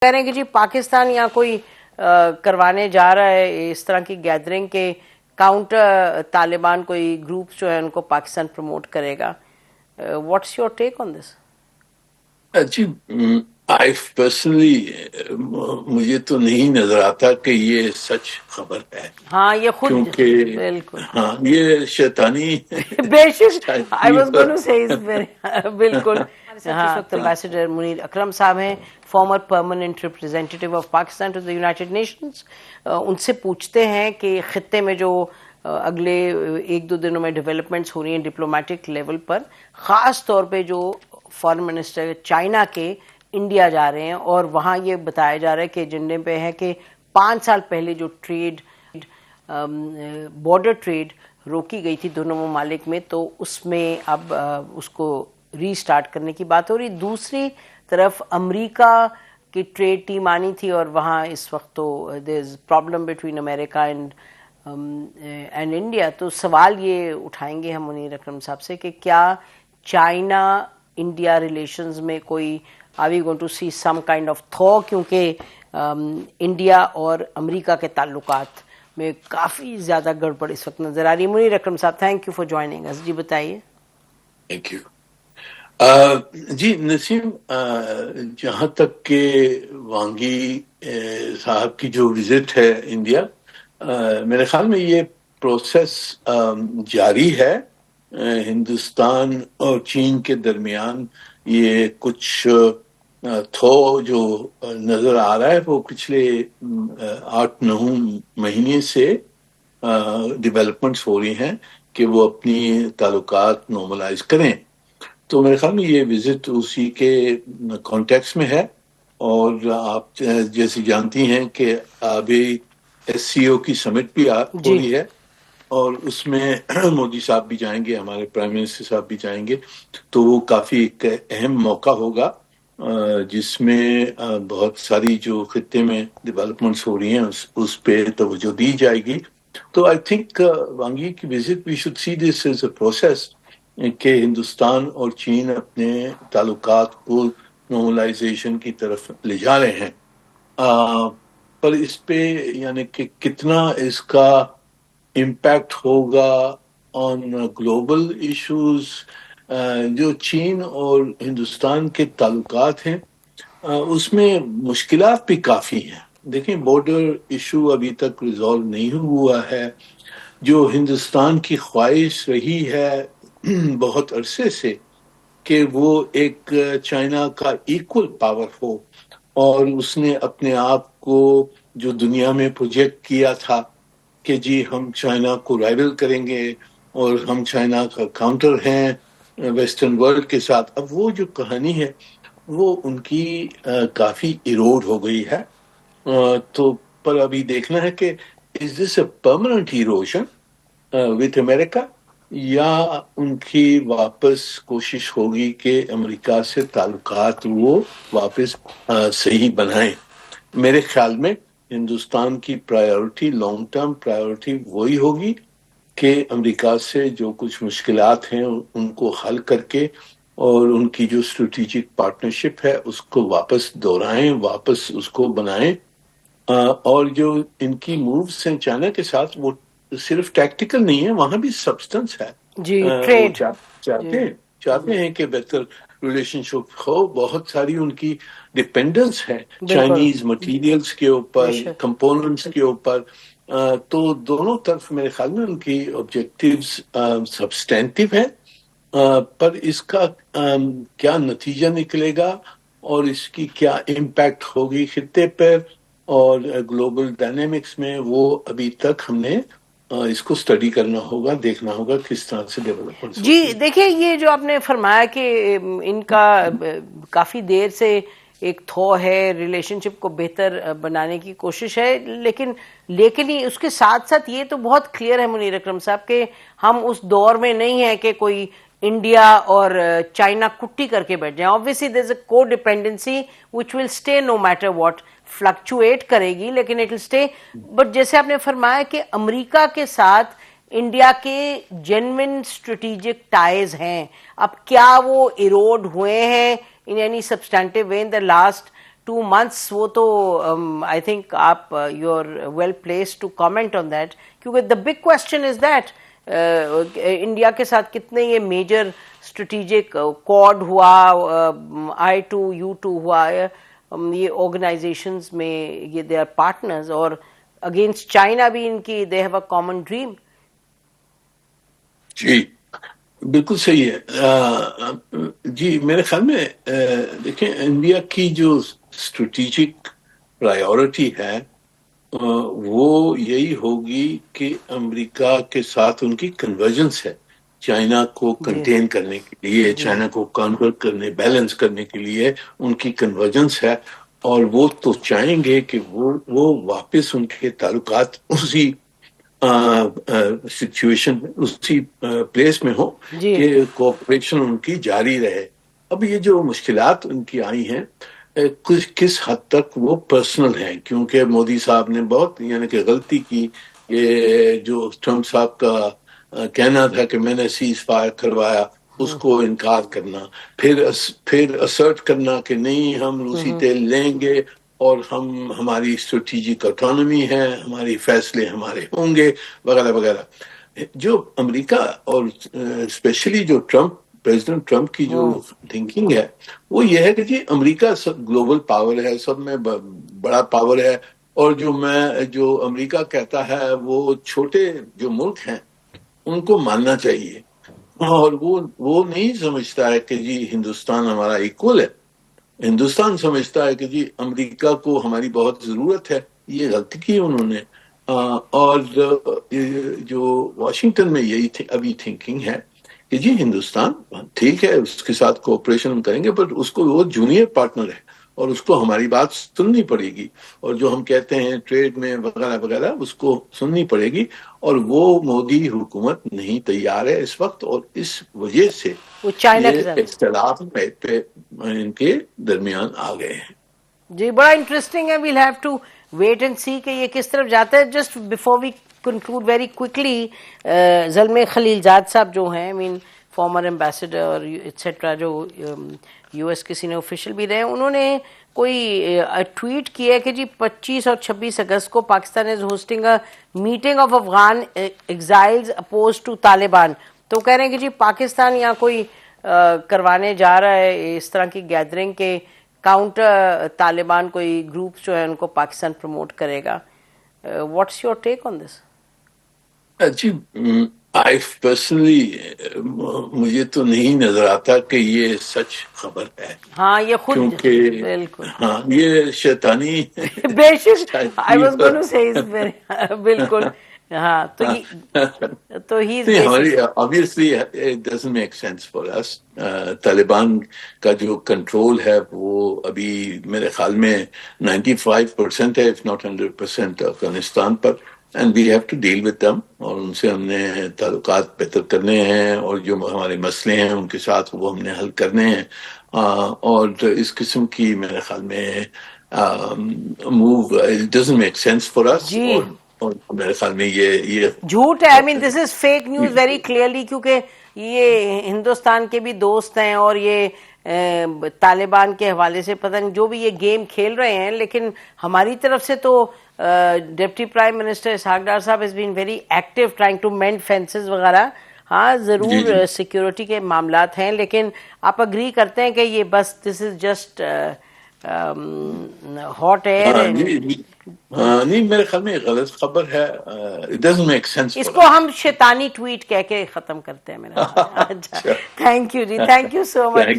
کہہ رہے ہیں کہ جی پاکستان یہاں کوئی کروانے جا رہا ہے اس طرح کی گیدرنگ کے کاؤنٹر طالبان کوئی گروپ جو ہے ان کو پاکستان پروموٹ کرے گا. What's your take on this? جی آئی پرسنلی مجھے تو نہیں نظر آتا کہ یہ سچ خبر ہے. ہاں یہ خود کیونکہ بالکل ہاں یہ شیطانی بے شک آئی واز گوئنگ ٹو سے بالکل. ہاں ایمبیسڈر منیر اکرم صاحب ہیں، former permanent representative of Pakistan to the United Nations. ان سے پوچھتے ہیں کہ خطے میں جو اگلے ایک دو دنوں میں ڈیولپمنٹس ہو رہی ہیں ڈپلومیٹک لیول پر، خاص طور پہ جو فارن منسٹر چائنا کے انڈیا جا رہے ہیں اور وہاں یہ بتایا جا رہا ہے کہ ایجنڈے پہ ہے کہ 5 سال پہلے جو ٹریڈ بارڈر ٹریڈ روکی گئی تھی دونوں ممالک میں، تو اس میں اب اس کو ری سٹارٹ کرنے کی بات ہو رہی. دوسری طرف امریکہ کی ٹریڈ ٹیم آنی تھی اور وہاں اس وقت تو there is problem between America and India. تو سوال یہ اٹھائیں گے ہم منیر اکرم صاحب سے کہ کیا چائنا انڈیا ریلیشنز میں کوئی are we going to see some kind of thaw, کیونکہ انڈیا اور امریکہ کے تعلقات میں کافی زیادہ گڑبڑ اس وقت نظر آ رہی ہے. منیر اکرم صاحب تھینک یو فار جوائننگ اس. جی بتائیے. Thank you. جی نسیم، جہاں تک کہ وانگی صاحب کی جو وزٹ ہے انڈیا، میرے خیال میں یہ پروسیس جاری ہے. ہندوستان اور چین کے درمیان یہ کچھ تھو جو نظر آ رہا ہے وہ پچھلے 8-9 مہینے سے ڈیولپمنٹس ہو رہی ہیں کہ وہ اپنی تعلقات نارملائز کریں. تو میرے خیال میں یہ وزٹ اسی کے کانٹیکس میں ہے. اور آپ جیسے جانتی ہیں کہ ابھی SCO کی سمٹ بھی ہو رہی ہے اور اس میں مودی صاحب بھی جائیں گے، ہمارے پرائم منسٹر صاحب بھی جائیں گے. تو وہ کافی ایک اہم موقع ہوگا جس میں بہت ساری جو خطے میں ڈیولپمنٹس ہو رہی ہیں اس پہ توجہ دی جائے گی. تو آئی تھنک وانگی کی visit we should see this as a process کہ ہندوستان اور چین اپنے تعلقات کو نارملائزیشن کی طرف لے جا رہے ہیں. پر اس پہ یعنی کہ کتنا اس کا امپیکٹ ہوگا آن گلوبل ایشوز، جو چین اور ہندوستان کے تعلقات ہیں اس میں مشکلات بھی کافی ہیں. دیکھیں بارڈر ایشو ابھی تک ریزالو نہیں ہوا ہے. جو ہندوستان کی خواہش رہی ہے بہت عرصے سے کہ وہ ایک چائنا کا ایکول پاور ہو، اور اس نے اپنے آپ کو جو دنیا میں پروجیکٹ کیا تھا کہ جی ہم چائنا کو رائیول کریں گے اور ہم چائنا کا کاؤنٹر ہیں ویسٹرن ورلڈ کے ساتھ، اب وہ جو کہانی ہے وہ ان کی کافی ایروڈ ہو گئی ہے. تو پر ابھی دیکھنا ہے کہ از دس اے پرماننٹ ایروژن وتھ امریکہ، یا ان کی واپس کوشش ہوگی کہ امریکہ سے تعلقات وہ واپس صحیح بنائیں. میرے خیال میں ہندوستان کی پرائیورٹی، لانگ ٹرم پرائیورٹی وہی ہوگی کہ امریکہ سے جو کچھ مشکلات ہیں ان کو حل کر کے اور ان کی جو اسٹریٹجک پارٹنرشپ ہے اس کو واپس دہرائیں، واپس اس کو بنائیں. اور جو ان کی مووز ہیں چائنا کے ساتھ وہ صرف ٹیکٹیکل نہیں ہے، وہاں بھی سبسٹنس ہے. جی وہ ٹریڈ چاہتے ہیں کہ بہتر ریلیشن شپ ہو. بہت ساری ان کی ڈپینڈنس ہے بالکل چائنیز مٹیریلز کے اوپر، کمپوننٹس کے اوپر. تو دونوں طرف میرے خیال میں ان کی آبجیکٹیوز سبسٹینٹیو ہیں. پر اس کا کیا نتیجہ نکلے گا اور اس کی کیا امپیکٹ ہوگی خطے پر اور گلوبل ڈائنامکس میں، وہ ابھی تک ہم نے اس کو اسٹڈی کرنا ہوگا، دیکھنا ہوگا کس طرح سے ڈیولپمنٹ. جی دیکھیں یہ جو آپ نے فرمایا کہ ان کا کافی دیر سے ایک تھو ہے، ریلیشن شپ کو بہتر بنانے کی کوشش ہے، لیکن ہی اس کے ساتھ ساتھ یہ تو بہت کلیئر ہے منیر اکرم صاحب کہ ہم اس دور میں نہیں ہیں کہ کوئی انڈیا اور چائنا کٹی کر کے بیٹھ جائیں. obviously there is a co-dependency which will stay no matter what، fluctuate کرے گی لیکن اٹ ول اسٹے. بٹ جیسے آپ نے فرمایا کہ امریکہ کے ساتھ انڈیا کے جینوئن اسٹریٹجک ٹائز ہیں، اب کیا وہ ایروڈ ہوئے ہیں in any substantive way in the last 2 months, وہ تو آئی تھنک آپ you are well placed to comment on that, کیونکہ the big question is that India کے ساتھ کتنے یہ میجر اسٹریٹجک کوڈ ہوا, I2U2 ہوا, یہ آرگنائزیشنز میں یہ دے آر پارٹنرز, اور اگینسٹ چائنا بھی ان کی they have a common dream. جی بالکل صحیح ہے. جی میرے خیال میں دیکھیں انڈیا کی جو اسٹریٹجک پرائیورٹی ہے وہ یہی ہوگی کہ امریکہ کے ساتھ ان کی کنورجنس ہے چائنا کو کنٹین کرنے کے لیے, چائنا کو کانکر کرنے, بیلنس کرنے کے لیے ان کی کنورجنس ہے, اور وہ تو چاہیں گے کہ وہ واپس ان کے تعلقات اسی سچویشن اسی پلیس میں ہو کہ کوآپریشن ان کی جاری رہے. اب یہ جو مشکلات ان کی آئی ہیں کس حد تک وہ پرسنل ہیں, کیونکہ مودی صاحب نے بہت یعنی کہ غلطی کی, یہ جو ٹرمپ صاحب کا کہنا تھا کہ میں نے سیز فائر کروایا, اس کو انکار کرنا, پھر اسرٹ کرنا کہ نہیں ہم روسی تیل لیں گے اور ہماری اسٹریٹجک اٹانومی ہے, ہماری فیصلے ہمارے ہوں گے وغیرہ وغیرہ. جو امریکہ اور اسپیشلی جو پریزیڈنٹ ٹرمپ کی جو تھنکنگ ہے وہ یہ ہے کہ جی امریکہ سب گلوبل پاور ہے, سب میں بڑا پاور ہے, اور جو امریکہ کہتا ہے وہ چھوٹے جو ملک ہیں ان کو ماننا چاہیے, اور وہ نہیں سمجھتا ہے کہ جی ہندوستان ہمارا ایکول ہے. ہندوستان سمجھتا ہے کہ جی امریکہ کو ہماری بہت ضرورت ہے. یہ غلطی کی انہوں نے, اور جو واشنگٹن میں یہی ابھی تھنکنگ ہے کہ جی ہندوستان ٹھیک ہے اس کے ساتھ کوآپریشن کریں گے, بٹ اس کو وہ جونیئر پارٹنر ہے اور اس کو ہماری بات سننی پڑے گی, اور جو ہم کہتے ہیں ٹریڈ میں وغیرہ وغیرہ اس کو سننی پڑے گی, اور وہ مودی حکومت نہیں تیار ہے اس وقت, اور اس وجہ سے یہ اختلاف ان کے درمیان آ گئے ہیں. جی بڑا انٹرسٹنگ ہے, we'll have to wait and see کہ یہ کس طرف جاتا ہے. Just before we conclude very quickly, Zalmay Khalilzad صاحب جو ہیں, فارمر ایمبیسڈر ایٹسیٹرا, جو یو ایس کے سینئر آفیشل بھی رہے, انہوں نے کوئی ٹویٹ کیا ہے کہ جی 25 اور 26 اگست کو Pakistan is hosting a meeting of Afghan exiles opposed to Taliban. تو کہہ رہے ہیں کہ جی پاکستان یہاں کوئی کروانے جا رہا ہے اس طرح کی گیدرنگ کے کاؤنٹر طالبان کوئی گروپ جو ہے ان کو پاکستان پروموٹ کرے گا. What's your take on this? جی آئی پرسنلی مجھے تو نہیں نظر آتا کہ یہ سچ خبر ہے. ہاں یہ خود کیونکہ بالکل ہاں یہ شیطانی بے شک I was going to say is very بالکل ہاں تو ہی ہماری obviously it doesn't make sense for us. Taliban کا جو کنٹرول ہے وہ ابھی میرے خیال میں 95% ہے, if not 100% Afghanistan per, and we have to deal with them, اور ان سے ہم نے تعلقات بہتر کرنے ہیں, اور جو ہمارے مسئلے ہیں ان کے ساتھ وہ ہم نے حل کرنے ہیں, اور اس قسم کی میرے خیال میں move it doesn't make sense for us. اور میرے خیال میں یہ جھوٹ ہے. I mean this is fake news very clearly, کیونکہ یہ ہندوستان کے بھی دوست ہیں, اور یہ طالبان کے حوالے سے پتہ نہیں جو بھی یہ گیم کھیل رہے ہیں, لیکن ہماری طرف سے تو deputy prime minister Ishaq Dar صاحب has been very active trying to mend fences وغیرہ. ہاں ضرور سیکیورٹی کے معاملات ہیں, لیکن آپ اگری کرتے ہیں کہ یہ بس دس از جسٹ ہاٹ ایئر. نہیں میرے خیال میں غلط خبر ہے. It doesn't make sense. اس کو ہم شیطانی ٹویٹ کہہ کے ختم کرتے ہیں میرا. اچھا تھینک یو جی, تھینک یو سو مچ.